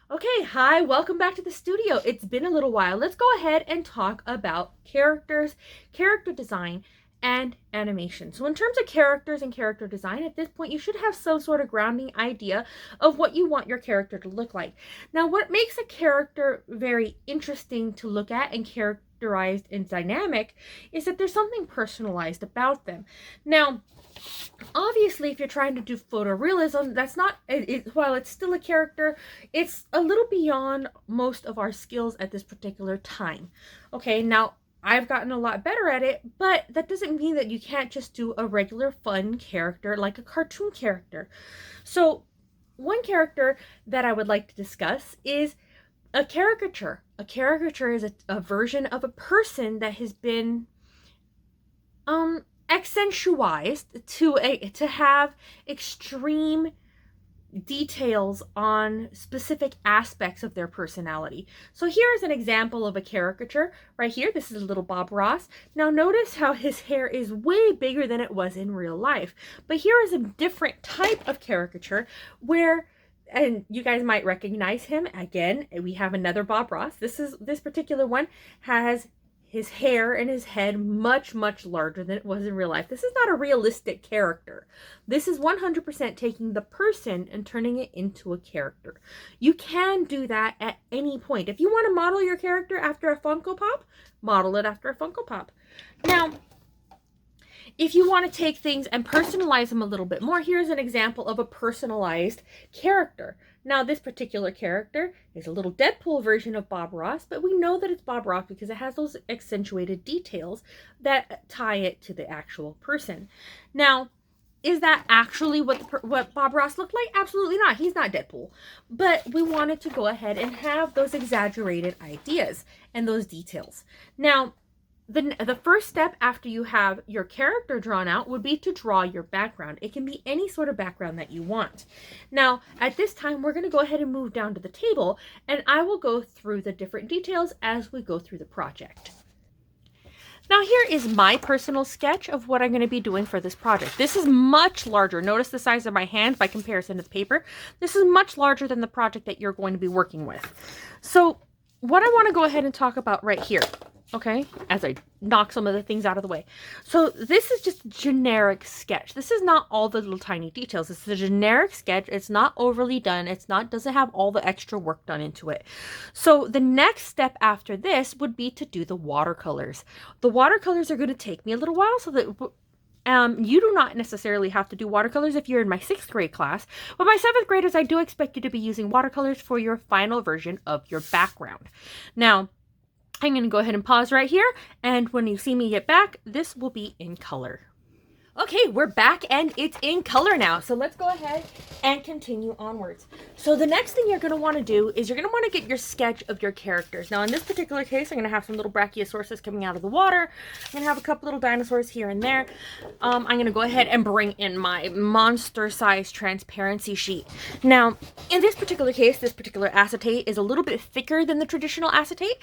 Okay, hi, welcome back to the studio. It's been a little while. Let's go ahead and talk about characters, character design, and animation. So in terms of characters and character design, at this point, you should have some sort of grounding idea of what you want your character to look like. Now, what makes a character very interesting to look at and characterized and dynamic is that there's something personalized about them. Now, obviously, if you're trying to do photorealism, that's not while it's still a character, it's a little beyond most of our skills at this particular time. Okay, now I've gotten a lot better at it, but that doesn't mean that you can't just do a regular fun character like a cartoon character. So one character that I would like to discuss is a caricature. A caricature is a version of a person that has been accentualized to have extreme details on specific aspects of their personality. So here is an example of a caricature right here. This is little Bob Ross. Now notice how his hair is way bigger than it was in real life. But here is a different type of caricature where, and you guys might recognize him again. We have another Bob Ross. This particular one has his hair and his head much larger than it was in real life. This is not a realistic character. This is 100% taking the person and turning it into a character. You can do that at any point. If you want to model your character after a Funko Pop, model it after a Funko Pop. Now, if you want to take things and personalize them a little bit more, here's an example of a personalized character. Now, this particular character is a little Deadpool version of Bob Ross, but we know that it's Bob Ross because it has those accentuated details that tie it to the actual person. Now, is that actually what Bob Ross looked like? Absolutely not. He's not Deadpool. But we wanted to go ahead and have those exaggerated ideas and those details. Now, the first step after you have your character drawn out would be to draw your background. It can be any sort of background that you want. Now, at this time, we're going to go ahead and move down to the table, and I will go through the different details as we go through the project. Now, here is my personal sketch of what I'm going to be doing for this project. This is much larger. Notice the size of my hand by comparison to the paper. This is much larger than the project that you're going to be working with. So, what I want to go ahead and talk about right here, okay, as I knock some of the things out of the way. So this is just a generic sketch. This is not all the little tiny details. This is a generic sketch. It's not overly done. Doesn't have all the extra work done into it. So the next step after this would be to do the watercolors. The watercolors are going to take me a little while, so that you do not necessarily have to do watercolors if you're in my 6th grade class, but my 7th graders, I do expect you to be using watercolors for your final version of your background. Now, I'm going to go ahead and pause right here, and when you see me get back, this will be in color. Okay, we're back and it's in color now. So let's go ahead and continue onwards. So the next thing you're going to want to do is you're going to want to get your sketch of your characters. Now in this particular case, I'm going to have some little brachiosauruses coming out of the water. I'm going to have a couple little dinosaurs here and there. I'm going to go ahead and bring in my monster-sized transparency sheet. Now, in this particular case, this particular acetate is a little bit thicker than the traditional acetate.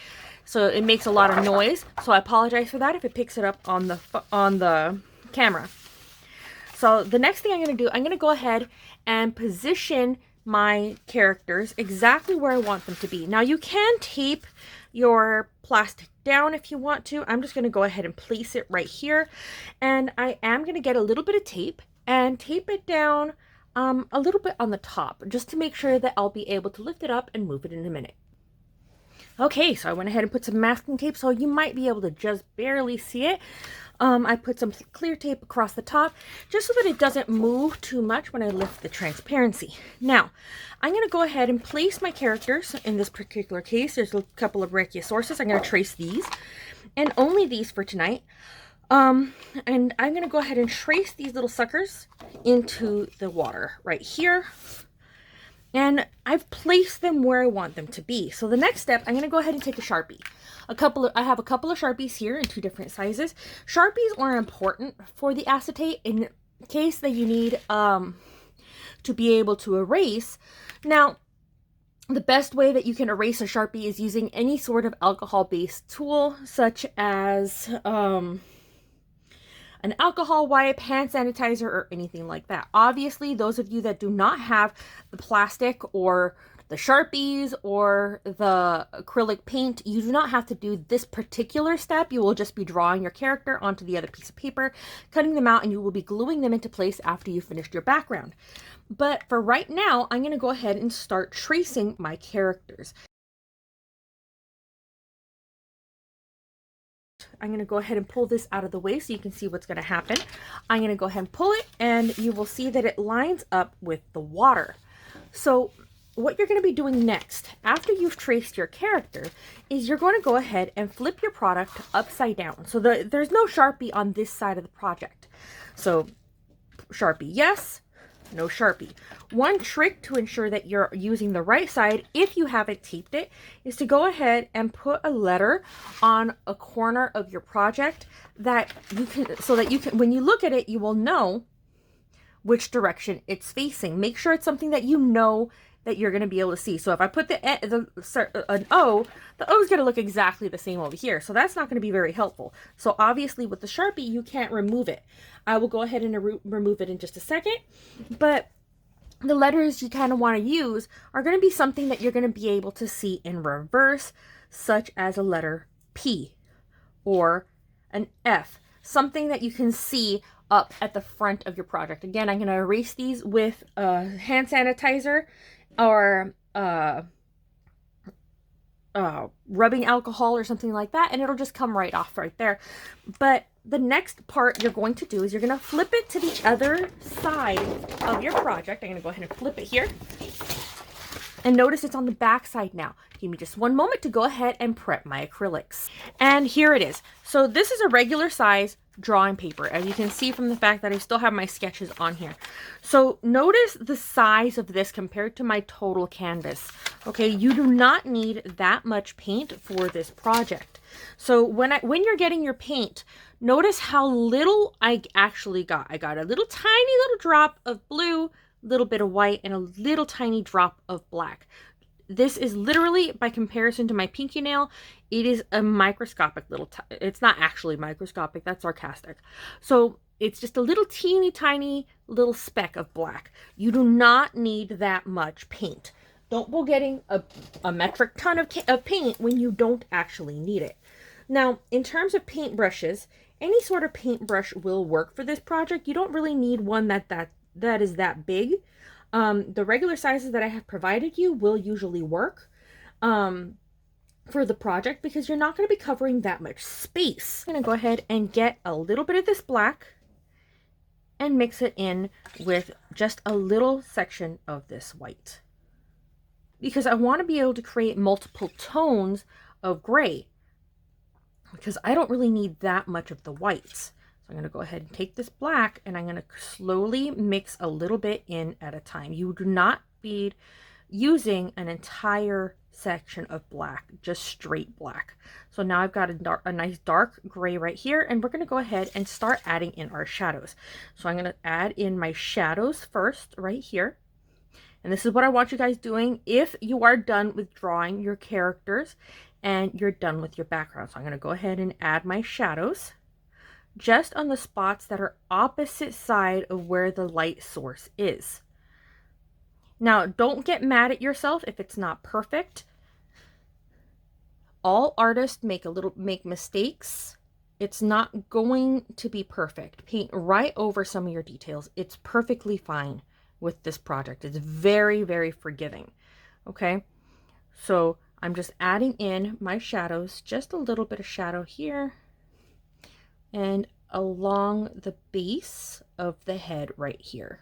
So it makes a lot of noise. So I apologize for that if it picks it up on the camera. So the next thing I'm going to do, I'm going to go ahead and position my characters exactly where I want them to be. Now you can tape your plastic down if you want to. I'm just going to go ahead and place it right here. And I am going to get a little bit of tape and tape it down a little bit on the top, just to make sure that I'll be able to lift it up and move it in a minute. Okay, so I went ahead and put some masking tape, so you might be able to just barely see it. I put some clear tape across the top just so that it doesn't move too much when I lift the transparency. Now, I'm going to go ahead and place my characters. In this particular case, there's a couple of brachiosauruses. I'm going to trace these, and only these for tonight. And I'm going to go ahead and trace these little suckers into the water right here. And I've placed them where I want them to be. So the next step, I'm going to go ahead and take a Sharpie. I have a couple of Sharpies here in 2 different sizes. Sharpies are important for the acetate in case that you need to be able to erase. Now, the best way that you can erase a Sharpie is using any sort of alcohol-based tool, such as an alcohol wipe, hand sanitizer, or anything like that. Obviously, those of you that do not have the plastic or the Sharpies or the acrylic paint, you do not have to do this particular step. You will just be drawing your character onto the other piece of paper, cutting them out, and you will be gluing them into place after you've finished your background. But for right now, I'm going to go ahead and start tracing my characters. I'm going to go ahead and pull this out of the way so you can see what's going to happen. I'm going to go ahead and pull it, and you will see that it lines up with the water. So what you're going to be doing next, after you've traced your character, is you're going to go ahead and flip your product upside down. So there's no Sharpie on this side of the project. So Sharpie, yes, no Sharpie. One trick to ensure that you're using the right side, if you haven't taped it, is to go ahead and put a letter on a corner of your project that you can, so that you can, when you look at it, you will know which direction it's facing. Make sure it's something that you know that you're going to be able to see. So if I put an O, the O is going to look exactly the same over here. So that's not going to be very helpful. So obviously with the Sharpie, you can't remove it. I will go ahead and remove it in just a second. But the letters you kind of want to use are going to be something that you're going to be able to see in reverse, such as a letter P or an F, something that you can see up at the front of your project. Again, I'm going to erase these with hand sanitizer or rubbing alcohol or something like that, and it'll just come right off right there. But the next part you're going to do is you're going to flip it to the other side of your project. I'm going to go ahead and flip it here. And notice it's on the back side now. Give me just one moment to go ahead and prep my acrylics. And here it is. So this is a regular size drawing paper, as you can see from the fact that I still have my sketches on here. So notice the size of this compared to my total canvas. Okay, you do not need that much paint for this project. So when you're getting your paint, notice how little I actually got. I got a little tiny little drop of blue, little bit of white, and a little tiny drop of black. This is literally, by comparison to my pinky nail, it is a microscopic little, it's not actually microscopic, that's sarcastic. So it's just a little teeny tiny little speck of black. You do not need that much paint. Don't go getting a metric ton of paint when you don't actually need it. Now, in terms of paintbrushes, any sort of paintbrush will work for this project. You don't really need one that is that big. The regular sizes that I have provided you will usually work for the project because you're not going to be covering that much space. I'm going to go ahead and get a little bit of this black and mix it in with just a little section of this white, because I want to be able to create multiple tones of gray, because I don't really need that much of the whites. So I'm going to go ahead and take this black and I'm going to slowly mix a little bit in at a time. You do not be using an entire section of black, just straight black. So now I've got a nice dark gray right here, and we're going to go ahead and start adding in our shadows. So I'm going to add in my shadows first right here. And this is what I want you guys doing if you are done with drawing your characters and you're done with your background. So I'm going to go ahead and add my shadows just on the spots that are opposite side of where the light source is. Now, don't get mad at yourself if it's not perfect. All artists make mistakes. It's not going to be perfect. Paint right over some of your details. It's perfectly fine with this project. It's very, very forgiving. Okay, so I'm just adding in my shadows, just a little bit of shadow here and along the base of the head right here.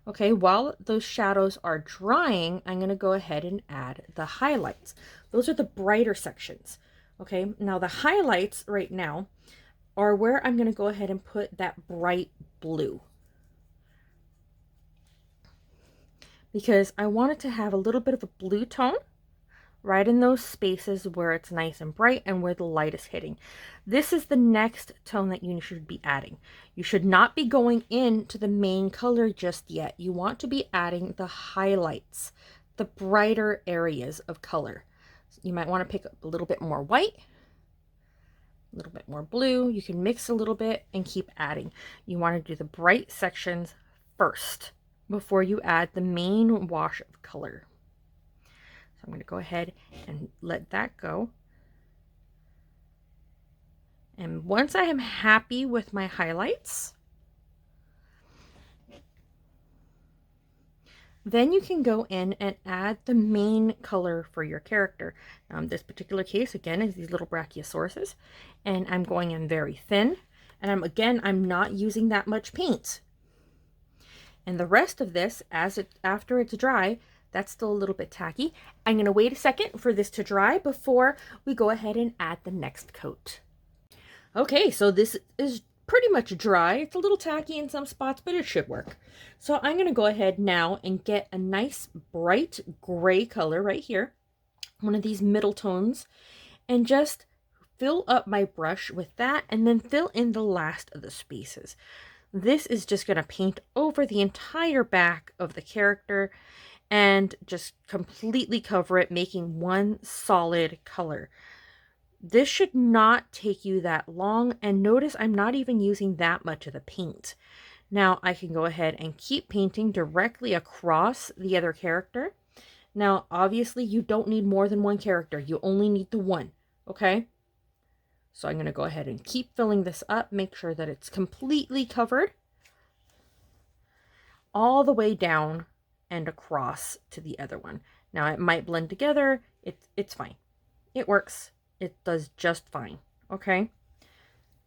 Okay, while those shadows are drying, I'm going to go ahead and add the highlights. Those are the brighter sections. Okay, now the highlights right now are where I'm going to go ahead and put that bright blue, because I want it to have a little bit of a blue tone right in those spaces where it's nice and bright and where the light is hitting. This is the next tone that you should be adding. You should not be going into the main color just yet. You want to be adding the highlights, the brighter areas of color. So you might want to pick up a little bit more white, a little bit more blue. You can mix a little bit and keep adding. You want to do the bright sections first before you add the main wash of color. So I'm going to go ahead and let that go. And once I am happy with my highlights, then you can go in and add the main color for your character. Now in this particular case, again, is these little brachiosauruses, and I'm going in very thin, and I'm not using that much paint. And the rest of this, after it's dry, that's still a little bit tacky. I'm going to wait a second for this to dry before we go ahead and add the next coat. Okay, so this is pretty much dry. It's a little tacky in some spots, but it should work. So I'm going to go ahead now and get a nice bright gray color right here, one of these middle tones, and just fill up my brush with that and then fill in the last of the spaces. This is just going to paint over the entire back of the character and just completely cover it, making one solid color. This should not take you that long, and notice I'm not even using that much of the paint. Now I can go ahead and keep painting directly across the other character. Now obviously you don't need more than one character, you only need the one, okay? So I'm going to go ahead and keep filling this up, make sure that it's completely covered all the way down and across to the other one. Now it might blend together, it's fine. It works. It does just fine, okay?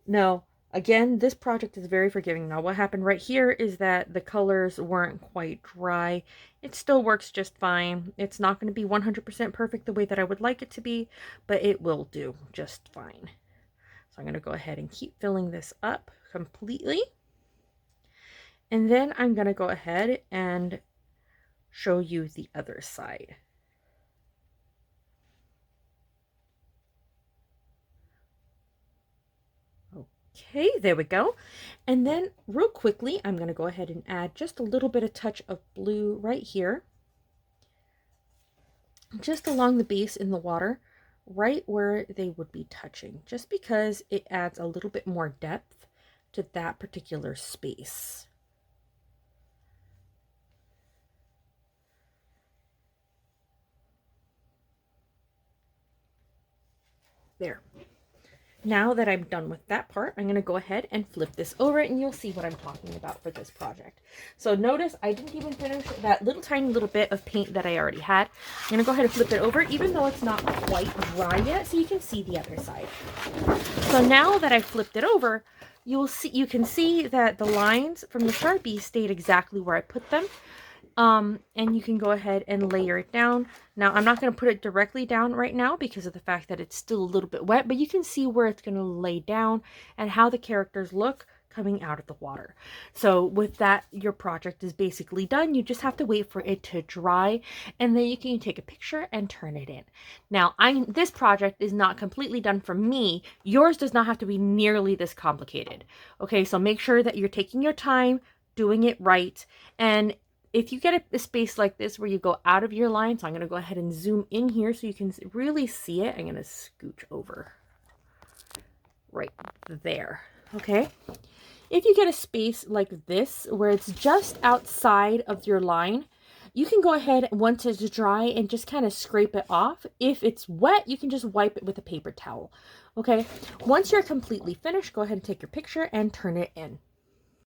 Now, again, this project is very forgiving. Now, what happened right here is that the colors weren't quite dry. It still works just fine. It's not going to be 100% perfect the way that I would like it to be, but it will do just fine. So I'm going to go ahead and keep filling this up completely. And then I'm going to go ahead and show you the other side. Okay, there we go. And then real quickly, I'm going to go ahead and add just a little bit of touch of blue right here, just along the base in the water, right where they would be touching, just because it adds a little bit more depth to that particular space. There. Now that I'm done with that part, I'm going to go ahead and flip this over and you'll see what I'm talking about for this project. So notice I didn't even finish that tiny little bit of paint that I already had. I'm going to go ahead and flip it over even though it's not quite dry yet, so you can see the other side. So now that I flipped it over, you can see that the lines from the Sharpie stayed exactly where I put them. And you can go ahead and layer it down. Now, I'm not going to put it directly down right now because of the fact that it's still a little bit wet, but you can see where it's going to lay down and how the characters look coming out of the water. So with that, your project is basically done. You just have to wait for it to dry, and then you can take a picture and turn it in. Now, this project is not completely done for me. Yours does not have to be nearly this complicated. Okay, so make sure that you're taking your time, doing it right, and if you get a space like this where you go out of your line, so I'm going to go ahead and zoom in here so you can really see it. I'm going to scooch over right there. Okay. If you get a space like this where it's just outside of your line, you can go ahead once it's dry and just kind of scrape it off. If it's wet, you can just wipe it with a paper towel. Okay. Once you're completely finished, go ahead and take your picture and turn it in.